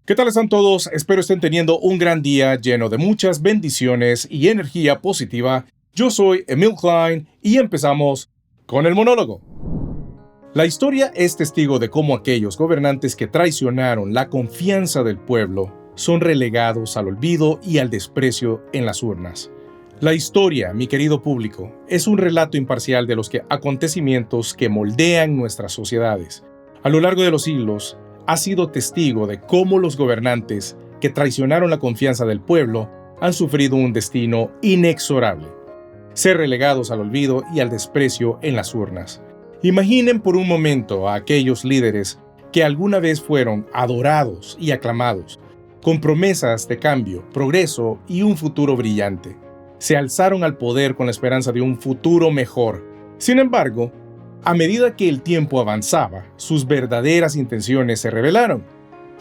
¿Qué tal están todos? Espero estén teniendo un gran día lleno de muchas bendiciones y energía positiva. Yo soy Emil Klein y empezamos con el monólogo. La historia es testigo de cómo aquellos gobernantes que traicionaron la confianza del pueblo son relegados al olvido y al desprecio en las urnas. La historia, mi querido público, es un relato imparcial de los acontecimientos que moldean nuestras sociedades. A lo largo de los siglos, ha sido testigo de cómo los gobernantes que traicionaron la confianza del pueblo han sufrido un destino inexorable: ser relegados al olvido y al desprecio en las urnas. Imaginen por un momento a aquellos líderes que alguna vez fueron adorados y aclamados, con promesas de cambio, progreso y un futuro brillante. Se alzaron al poder con la esperanza de un futuro mejor. Sin embargo, a medida que el tiempo avanzaba, sus verdaderas intenciones se revelaron.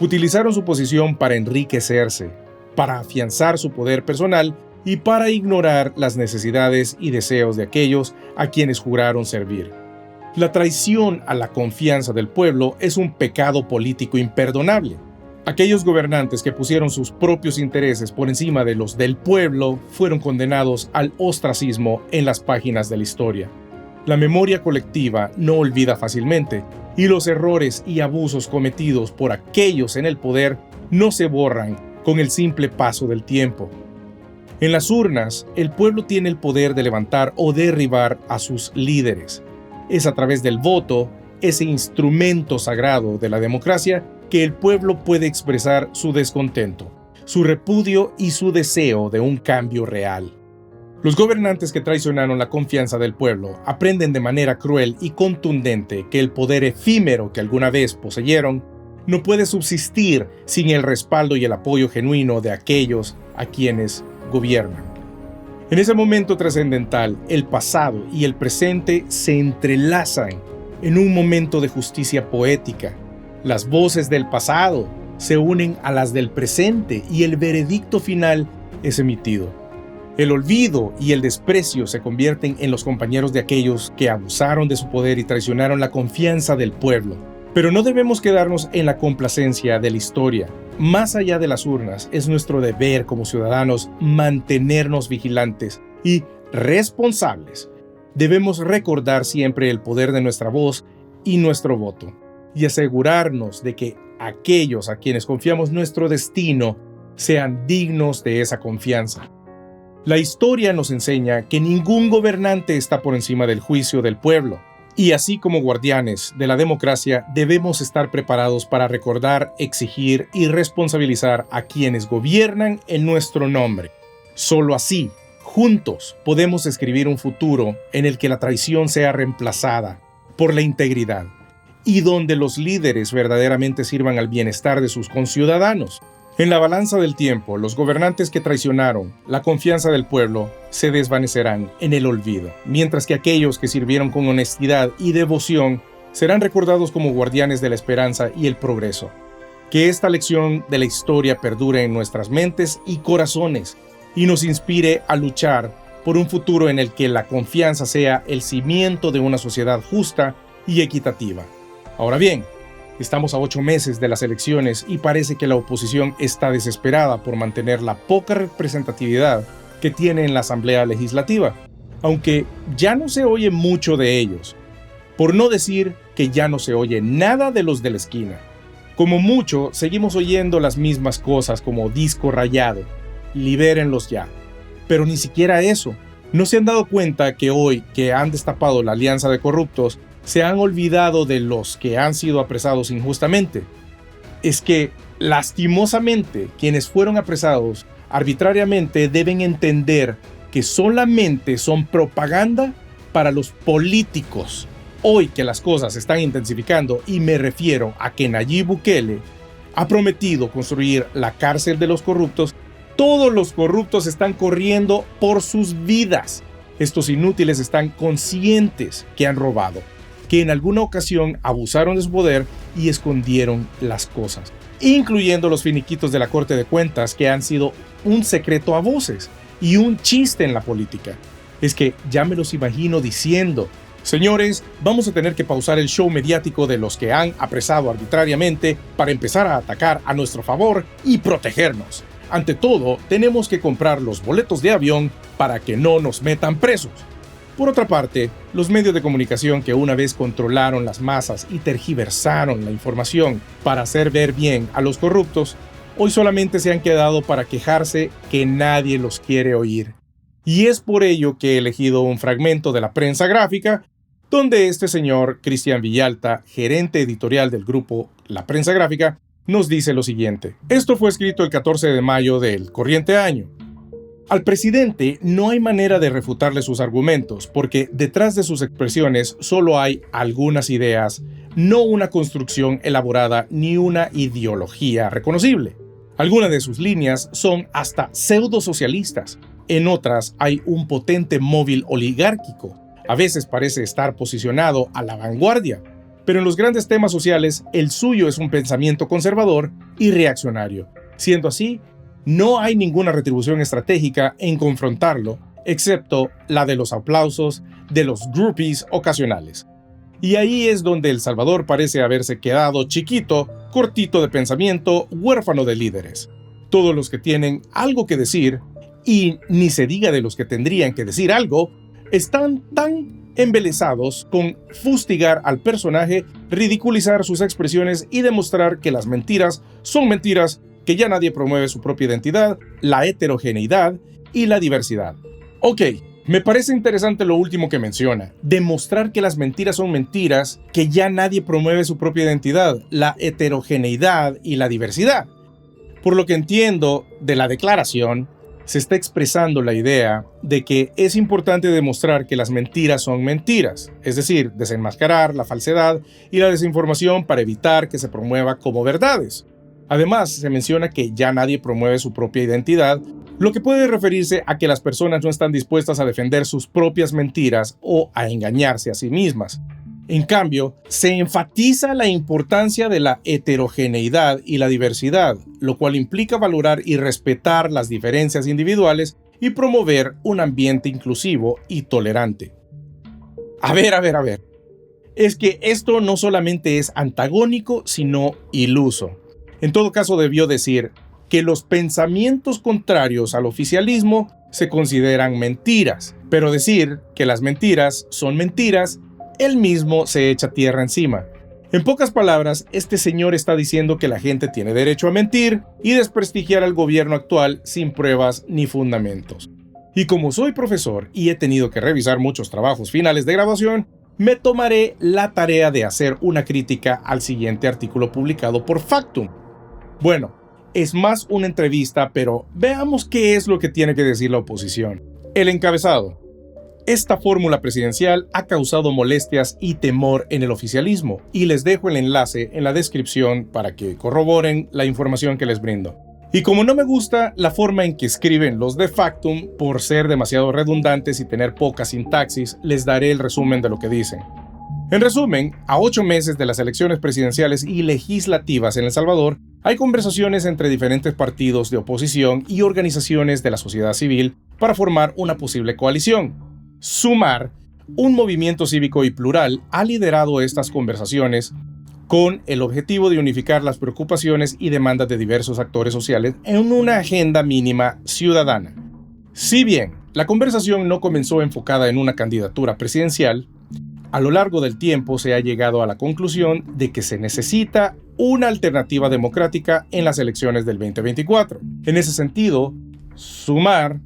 Utilizaron su posición para enriquecerse, para afianzar su poder personal y para ignorar las necesidades y deseos de aquellos a quienes juraron servir. La traición a la confianza del pueblo es un pecado político imperdonable. Aquellos gobernantes que pusieron sus propios intereses por encima de los del pueblo fueron condenados al ostracismo en las páginas de la historia. La memoria colectiva no olvida fácilmente, y los errores y abusos cometidos por aquellos en el poder no se borran con el simple paso del tiempo. En las urnas, el pueblo tiene el poder de levantar o derribar a sus líderes. Es a través del voto, ese instrumento sagrado de la democracia, que el pueblo puede expresar su descontento, su repudio y su deseo de un cambio real. Los gobernantes que traicionaron la confianza del pueblo aprenden de manera cruel y contundente que el poder efímero que alguna vez poseyeron no puede subsistir sin el respaldo y el apoyo genuino de aquellos a quienes gobiernan. En ese momento trascendental, el pasado y el presente se entrelazan en un momento de justicia poética. Las voces del pasado se unen a las del presente y el veredicto final es emitido. El olvido y el desprecio se convierten en los compañeros de aquellos que abusaron de su poder y traicionaron la confianza del pueblo. Pero no debemos quedarnos en la complacencia de la historia. Más allá de las urnas, es nuestro deber como ciudadanos mantenernos vigilantes y responsables. Debemos recordar siempre el poder de nuestra voz y nuestro voto, y asegurarnos de que aquellos a quienes confiamos nuestro destino sean dignos de esa confianza. La historia nos enseña que ningún gobernante está por encima del juicio del pueblo, y así como guardianes de la democracia debemos estar preparados para recordar, exigir y responsabilizar a quienes gobiernan en nuestro nombre. Solo así, juntos, podemos escribir un futuro en el que la traición sea reemplazada por la integridad y donde los líderes verdaderamente sirvan al bienestar de sus conciudadanos. En la balanza del tiempo, los gobernantes que traicionaron la confianza del pueblo se desvanecerán en el olvido, mientras que aquellos que sirvieron con honestidad y devoción serán recordados como guardianes de la esperanza y el progreso. Que esta lección de la historia perdure en nuestras mentes y corazones y nos inspire a luchar por un futuro en el que la confianza sea el cimiento de una sociedad justa y equitativa. Ahora bien, estamos a 8 meses de las elecciones y parece que la oposición está desesperada por mantener la poca representatividad que tiene en la Asamblea Legislativa, aunque ya no se oye mucho de ellos, por no decir que ya no se oye nada de los de la esquina. Como mucho, seguimos oyendo las mismas cosas como disco rayado, libérenlos ya, pero ni siquiera eso. ¿No se han dado cuenta que hoy que han destapado la alianza de corruptos, se han olvidado de los que han sido apresados injustamente? Es que, lastimosamente, quienes fueron apresados arbitrariamente deben entender que solamente son propaganda para los políticos. Hoy que las cosas se están intensificando, y me refiero a que Nayib Bukele ha prometido construir la cárcel de los corruptos, todos los corruptos están corriendo por sus vidas. Estos inútiles están conscientes que han robado, que en alguna ocasión abusaron de su poder y escondieron las cosas, incluyendo los finiquitos de la Corte de Cuentas que han sido un secreto a voces y un chiste en la política. Es que ya me los imagino diciendo: Señores, vamos a tener que pausar el show mediático de los que han apresado arbitrariamente para empezar a atacar a nuestro favor y protegernos. Ante todo, tenemos que comprar los boletos de avión para que no nos metan presos. Por otra parte, los medios de comunicación que una vez controlaron las masas y tergiversaron la información para hacer ver bien a los corruptos, hoy solamente se han quedado para quejarse que nadie los quiere oír. Y es por ello que he elegido un fragmento de la prensa gráfica donde este señor Cristian Villalta, gerente editorial del grupo La Prensa Gráfica, nos dice lo siguiente. Esto fue escrito el 14 de mayo del corriente año. Al presidente no hay manera de refutarle sus argumentos, porque detrás de sus expresiones solo hay algunas ideas, no una construcción elaborada ni una ideología reconocible. Algunas de sus líneas son hasta pseudo-socialistas. En otras hay un potente móvil oligárquico. A veces parece estar posicionado a la vanguardia, pero en los grandes temas sociales el suyo es un pensamiento conservador y reaccionario. Siendo así, no hay ninguna retribución estratégica en confrontarlo, excepto la de los aplausos de los groupies ocasionales. Y ahí es donde El Salvador parece haberse quedado chiquito, cortito de pensamiento, huérfano de líderes. Todos los que tienen algo que decir, y ni se diga de los que tendrían que decir algo, están tan embelesados con fustigar al personaje, ridiculizar sus expresiones y demostrar que las mentiras son mentiras, que ya nadie promueve su propia identidad, la heterogeneidad y la diversidad. Ok, me parece interesante lo último que menciona, demostrar que las mentiras son mentiras, que ya nadie promueve su propia identidad, la heterogeneidad y la diversidad. Por lo que entiendo de la declaración, se está expresando la idea de que es importante demostrar que las mentiras son mentiras, es decir, desenmascarar la falsedad y la desinformación para evitar que se promueva como verdades. Además, se menciona que ya nadie promueve su propia identidad, lo que puede referirse a que las personas no están dispuestas a defender sus propias mentiras o a engañarse a sí mismas. En cambio, se enfatiza la importancia de la heterogeneidad y la diversidad, lo cual implica valorar y respetar las diferencias individuales y promover un ambiente inclusivo y tolerante. A ver. Es que esto no solamente es antagónico, sino iluso. En todo caso, debió decir que los pensamientos contrarios al oficialismo se consideran mentiras, pero decir que las mentiras son mentiras, él mismo se echa tierra encima. En pocas palabras, este señor está diciendo que la gente tiene derecho a mentir y desprestigiar al gobierno actual sin pruebas ni fundamentos. Y como soy profesor y he tenido que revisar muchos trabajos finales de graduación, me tomaré la tarea de hacer una crítica al siguiente artículo publicado por Factum. Bueno, es más una entrevista, pero veamos qué es lo que tiene que decir la oposición. El encabezado. Esta fórmula presidencial ha causado molestias y temor en el oficialismo, y les dejo el enlace en la descripción para que corroboren la información que les brindo. Y como no me gusta la forma en que escriben los de Factum, por ser demasiado redundantes y tener poca sintaxis, les daré el resumen de lo que dicen. En resumen, a 8 meses de las elecciones presidenciales y legislativas en El Salvador, hay conversaciones entre diferentes partidos de oposición y organizaciones de la sociedad civil para formar una posible coalición. Sumar, un movimiento cívico y plural, ha liderado estas conversaciones con el objetivo de unificar las preocupaciones y demandas de diversos actores sociales en una agenda mínima ciudadana. Si bien la conversación no comenzó enfocada en una candidatura presidencial, a lo largo del tiempo se ha llegado a la conclusión de que se necesita una alternativa democrática en las elecciones del 2024. En ese sentido, Sumar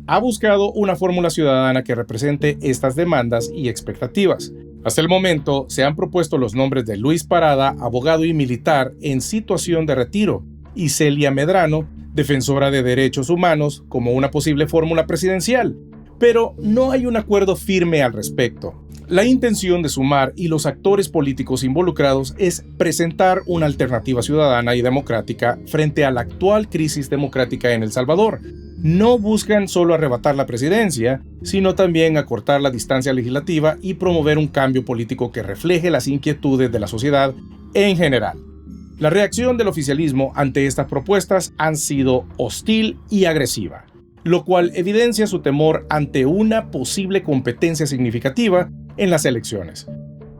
ha buscado una fórmula ciudadana que represente estas demandas y expectativas. Hasta el momento se han propuesto los nombres de Luis Parada, abogado y militar en situación de retiro, y Celia Medrano, defensora de derechos humanos, como una posible fórmula presidencial, pero no hay un acuerdo firme al respecto. La intención de Sumar y los actores políticos involucrados es presentar una alternativa ciudadana y democrática frente a la actual crisis democrática en El Salvador. No buscan solo arrebatar la presidencia, sino también acortar la distancia legislativa y promover un cambio político que refleje las inquietudes de la sociedad en general. La reacción del oficialismo ante estas propuestas han sido hostil y agresiva, lo cual evidencia su temor ante una posible competencia significativa en las elecciones.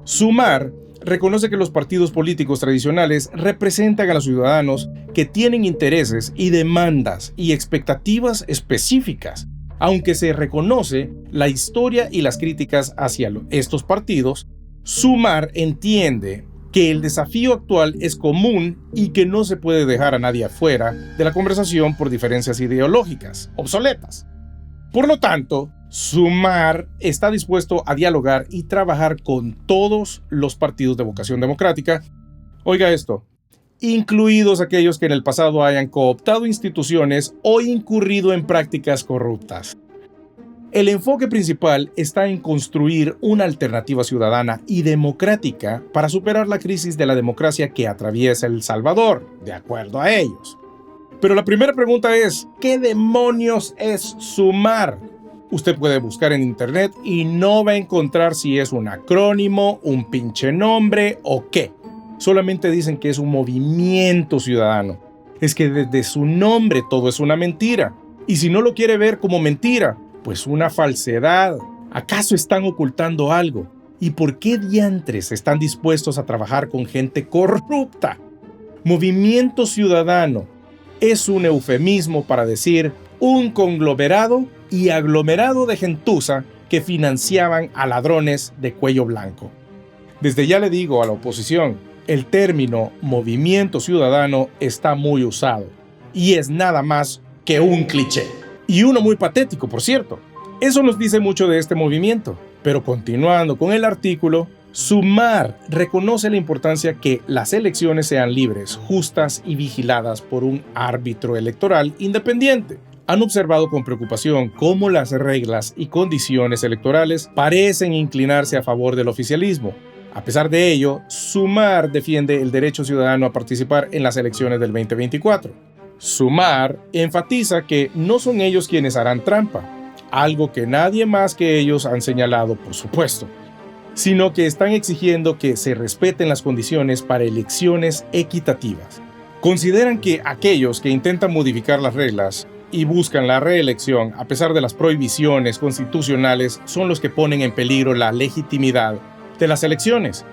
Sumar reconoce que los partidos políticos tradicionales representan a los ciudadanos que tienen intereses y demandas y expectativas específicas. Aunque se reconoce la historia y las críticas hacia estos partidos, Sumar entiende que el desafío actual es común y que no se puede dejar a nadie afuera de la conversación por diferencias ideológicas obsoletas. Por lo tanto, Sumar está dispuesto a dialogar y trabajar con todos los partidos de vocación democrática, oiga esto, incluidos aquellos que en el pasado hayan cooptado instituciones o incurrido en prácticas corruptas. El enfoque principal está en construir una alternativa ciudadana y democrática para superar la crisis de la democracia que atraviesa El Salvador, de acuerdo a ellos. Pero la primera pregunta es, ¿qué demonios es Sumar? Usted puede buscar en internet y no va a encontrar si es un acrónimo, un pinche nombre o qué. Solamente dicen que es un movimiento ciudadano. Es que desde su nombre todo es una mentira. Y si no lo quiere ver como mentira, pues una falsedad. ¿Acaso están ocultando algo? ¿Y por qué diantres están dispuestos a trabajar con gente corrupta? Movimiento ciudadano es un eufemismo para decir un conglomerado y aglomerado de gentuza que financiaban a ladrones de cuello blanco. Desde ya le digo a la oposición, el término movimiento ciudadano está muy usado y es nada más que un cliché. Y uno muy patético, por cierto. Eso nos dice mucho de este movimiento. Pero continuando con el artículo, Sumar reconoce la importancia que las elecciones sean libres, justas y vigiladas por un árbitro electoral independiente. Han observado con preocupación cómo las reglas y condiciones electorales parecen inclinarse a favor del oficialismo. A pesar de ello, Sumar defiende el derecho ciudadano a participar en las elecciones del 2024. Sumar enfatiza que no son ellos quienes harán trampa, algo que nadie más que ellos han señalado, por supuesto, sino que están exigiendo que se respeten las condiciones para elecciones equitativas. Consideran que aquellos que intentan modificar las reglas y buscan la reelección a pesar de las prohibiciones constitucionales son los que ponen en peligro la legitimidad de las elecciones.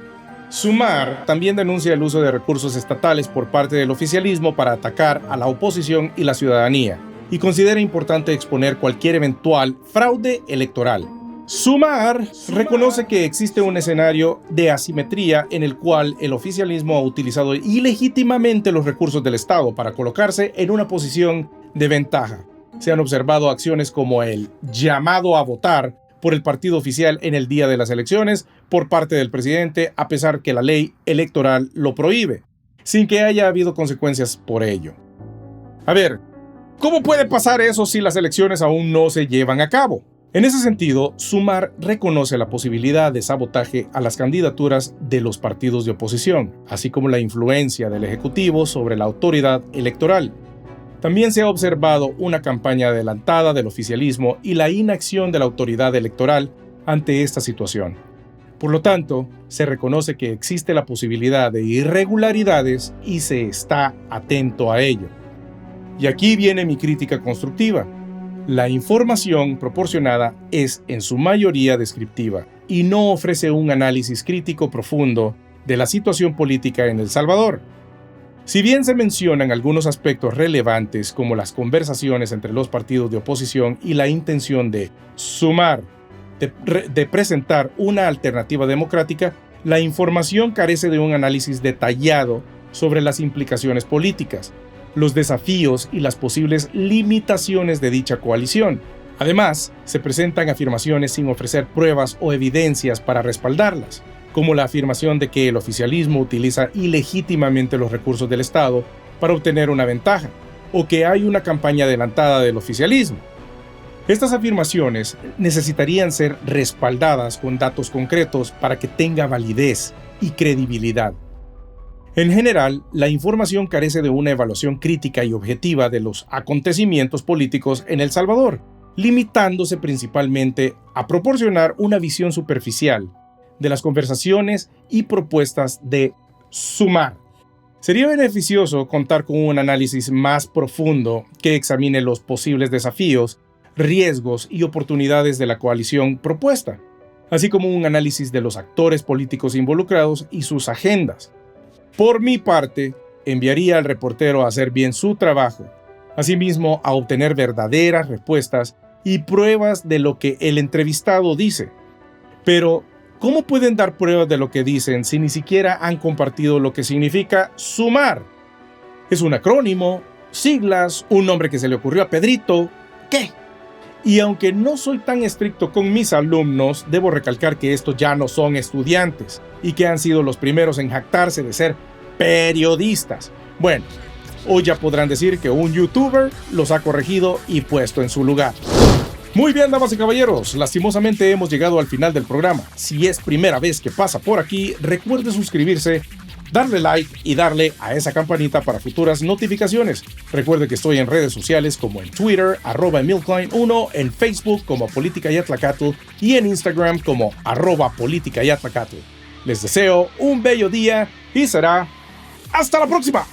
Sumar también denuncia el uso de recursos estatales por parte del oficialismo para atacar a la oposición y la ciudadanía, y considera importante exponer cualquier eventual fraude electoral. Sumar reconoce que existe un escenario de asimetría en el cual el oficialismo ha utilizado ilegítimamente los recursos del Estado para colocarse en una posición de ventaja. Se han observado acciones como el llamado a votar por el partido oficial en el día de las elecciones por parte del presidente, a pesar que la ley electoral lo prohíbe, sin que haya habido consecuencias por ello. A ver, ¿cómo puede pasar eso si las elecciones aún no se llevan a cabo? En ese sentido, Sumar reconoce la posibilidad de sabotaje a las candidaturas de los partidos de oposición, así como la influencia del Ejecutivo sobre la autoridad electoral. También se ha observado una campaña adelantada del oficialismo y la inacción de la autoridad electoral ante esta situación. Por lo tanto, se reconoce que existe la posibilidad de irregularidades y se está atento a ello. Y aquí viene mi crítica constructiva. La información proporcionada es en su mayoría descriptiva y no ofrece un análisis crítico profundo de la situación política en El Salvador. Si bien se mencionan algunos aspectos relevantes como las conversaciones entre los partidos de oposición y la intención de Sumar, de presentar una alternativa democrática, la información carece de un análisis detallado sobre las implicaciones políticas, los desafíos y las posibles limitaciones de dicha coalición. Además, se presentan afirmaciones sin ofrecer pruebas o evidencias para respaldarlas, como la afirmación de que el oficialismo utiliza ilegítimamente los recursos del Estado para obtener una ventaja, o que hay una campaña adelantada del oficialismo. Estas afirmaciones necesitarían ser respaldadas con datos concretos para que tenga validez y credibilidad. En general, la información carece de una evaluación crítica y objetiva de los acontecimientos políticos en El Salvador, limitándose principalmente a proporcionar una visión superficial de las conversaciones y propuestas de Sumar. Sería beneficioso contar con un análisis más profundo que examine los posibles desafíos, riesgos y oportunidades de la coalición propuesta, así como un análisis de los actores políticos involucrados y sus agendas. Por mi parte, enviaría al reportero a hacer bien su trabajo, asimismo a obtener verdaderas respuestas y pruebas de lo que el entrevistado dice. Pero, ¿cómo pueden dar pruebas de lo que dicen si ni siquiera han compartido lo que significa sumar? ¿Es un acrónimo? ¿Siglas? ¿Un nombre que se le ocurrió a Pedrito? ¿Qué? Y aunque no soy tan estricto con mis alumnos, debo recalcar que estos ya no son estudiantes y que han sido los primeros en jactarse de ser periodistas. Bueno, hoy ya podrán decir que un youtuber los ha corregido y puesto en su lugar. Muy bien, damas y caballeros, lastimosamente hemos llegado al final del programa. Si es primera vez que pasa por aquí, recuerde suscribirse, darle like y darle a esa campanita para futuras notificaciones. Recuerde que estoy en redes sociales como en Twitter, @EmilKlein1, en Facebook como Política y Atlacatl y en Instagram como @Política y Atlacatl. Les deseo un bello día y será hasta la próxima.